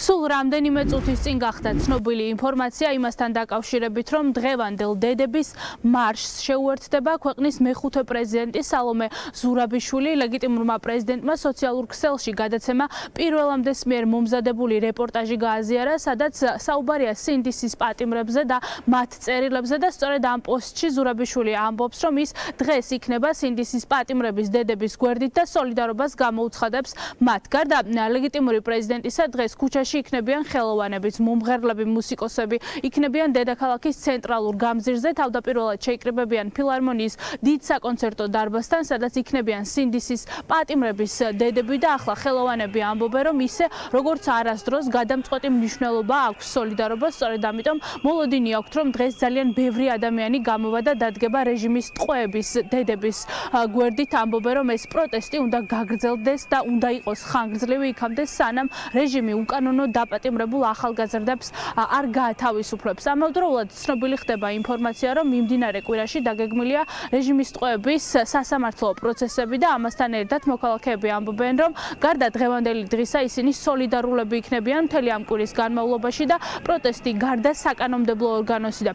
სულ რამდენიმე წუთის წინ გახდა ცნობილი ინფორმაცია იმასთან დაკავშირებით, რომ დღევანდელ დედების მარშს შეუერთდება ქვეყნის მეხუთე პრეზიდენტი სალომე ზურაბიშვილი. ლეგიტიმურმა პრეზიდენტმა სოციალურ ქსელში გადაცემა პირველამდე მიერ მომზადებული რეპორტაჟი გააზიარა, სადაც საუბარია სინდისის პატიმრებზე და მათ წერილებზე და სწორედ ამ პოსტში ზურაბიშვილი ამბობს, რომ ის დღეს იქნება სინდისის პატიმრების დედების გვერდით და სოლიდარობას გამოუცხადებს მათ. გარდა ლეგიტიმური პრეზიდენტისა დღეს ქუჩაში იქნებიან ხელოვანებიც, მომღერლები, მუსიკოსები, იქნებიან დედაქალაქის ცენტრალურ გამზირზე, თავდაპირველად შეიკრიბებიან ფილარმონიის დიდ საკონცერტო დარბაზთან, სადაც იქნებიან სინდისის პატიმრების დედები და ახლა ხელოვანები ამბობენ, რომ ისე როგორც არასდროს გადამწყვეტი მნიშვნელობა აქვს სოლიდარობას, სწორედ ამიტომ მოლოდინი აქვთ, რომ დღეს ძალიან ბევრი ადამიანი გამოვა და დადგება რეჟიმის ტყვეების დედების გვერდით. ამბობენ, რომ ეს პროტესტი უნდა გაგრძელდეს და უნდა იყოს ხანგრძლივი იქამდე, სანამ რეჟიმი უკანონო დაპატიმრებულ ახალგაზრდებს არ გაათავისუფლებს. ამავდროულად ცნობილი ხდება ინფორმაცია, რომ მიმდინარე კვირაში დაგეგმილია რეჟიმის ტყვეების სასამართლო პროცესები და ამასთან ერთად მოქალაქეები ამბობენ, რომ გარდა დღევანდელი დღისა ისინი სოლიდარულები იქნებიან მთელი ამ კვირის განმავლობაში და პროტესტი გარდა საკანონმდებლო ორგანოსი და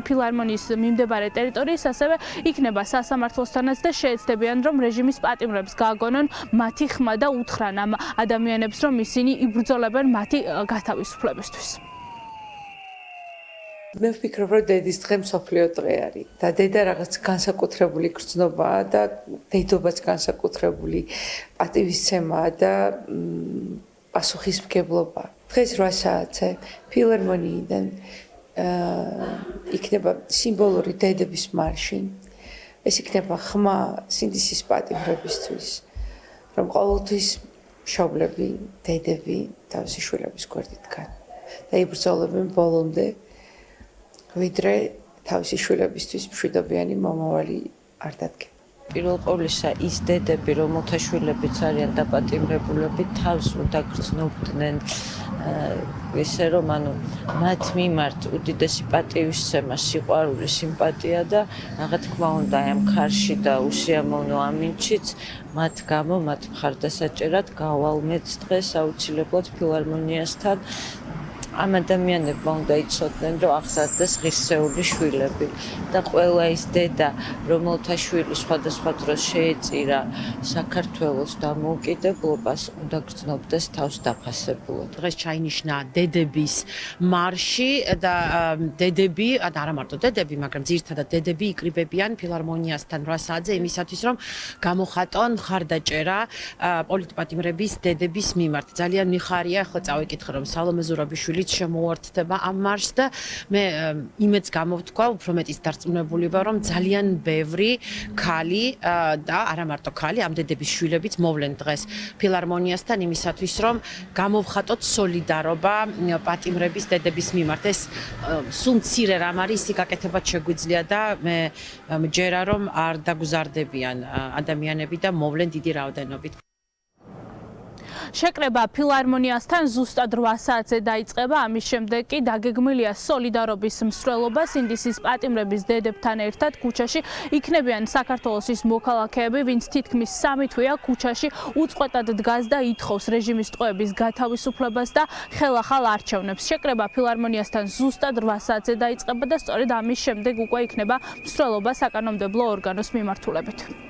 ფილარმონიის მიმდებარე ტერიტორიის ასევე იქნება სასამართლოსთანაც და შეეცდებიან, რომ რეჟიმის პატიმრებს გააგონონ მათი ხმა და უთხრან ამ ადამიანებს, რომ ისინი იბრძოლებენ მათი გათავისუფლებისთვის. მე ვფიქრობ, რომ დედის დღე მსოფლიო დღე არის და დედა რაღაც განსაკუთრებული გრძნობაა და დედობაც განსაკუთრებული პატივისცემაა და პასუხისმგებლობა. დღეს 8 საათზე ფილარმონიიდან იქნება სიმბოლური დედების მარში. ეს იქნება ხმა სინდისის პატიმრებისთვის, რომ ყოველთვის მშობლები, დედები თავისი შვილების გვერდით დგან და იბრძოლებენ ბოლომდე, ვიდრე თავისი შვილებისთვის მშვიდობიანი მომავალი არ დადგება. პირველ ყოვლისა ის დედები, რომელთა შვილებიც არიან დაპატიმრებულები, თავს უნდა გრძნობდნენ ისე რომ მათ მიმართ უდიდესი პატივისცემა, სიყვარული, სიმპათია და რა თქმა უნდა ამ ქარში და უსიამოვნო ამინჩიც მათ გამო მათ მხარდასაჭერად გავალმეც დღეს აუცილებლად ფილარმონიასთან. ამ ადამიანებმა უნდა იცოდნენ, რომ აღზარდეს ღირსეული შვილები და ყველა ის დედა, რომელთა შვილი სხვადასხვა დროს შეეწირა საქართველოს დამოუკიდებლობას, უნდა გრძნობდეს თავს დაფასებულად. დღეს ჩაინიშნა დედების მარში და დედები, არა მარტო დედები, მაგრამ ძირითადად დედები იკრიბებიან ფილარმონიასთან 8 საათზე იმისათვის, რომ გამოხატონ მხარდაჭერა პოლიტპატიმრების დედების მიმართ. ძალიან მიხარია, ახლა წავიკითხე, რომ სალომე ზურაბიშვილი შემოუერთდება ამ მარშს და მე იმედს გამოვთქვა, უფრო მეტის დარწმუნებული ვარ, რომ ძალიან ბევრი ქალი და არა მარტო ქალი, ამ დედების შვილებიც მოვლენ დღეს ფილარმონიასთან იმისათვის, რომ გამოვხატოთ სოლიდარობა პატიმრების დედების მიმართ. ეს სულ მცირე რამ არის, ისე გაკეთებაც შეგვიძლია და მე მჯერა, რომ არ დაგუზარდებიან ადამიანები და მოვლენ დიდი რაოდენობით. შეკრება ფილარმონიასთან ზუსტად 8 საათზე დაიწყება, ამის შემდეგ კი დაგეგმილია სოლიდარობის მსვლელობა სინდისის პატიმრების დედებთან ერთად ქუჩაში იქნებიან საქართველოს ის მოქალაქეები, ვინც თითქმის 3 თვეა ქუჩაში უწყვეტად დგას და ითხოვს რეჟიმის ტყვეების გათავისუფლებას და ხელახალ არჩევნებს. შეკრება ფილარმონიასთან ზუსტად 8 საათზე დაიწყება და სწორედ ამის შემდეგ უკვე იქნება მსვლელობა საკანონმდებლო ორგანოს მიმართულებით.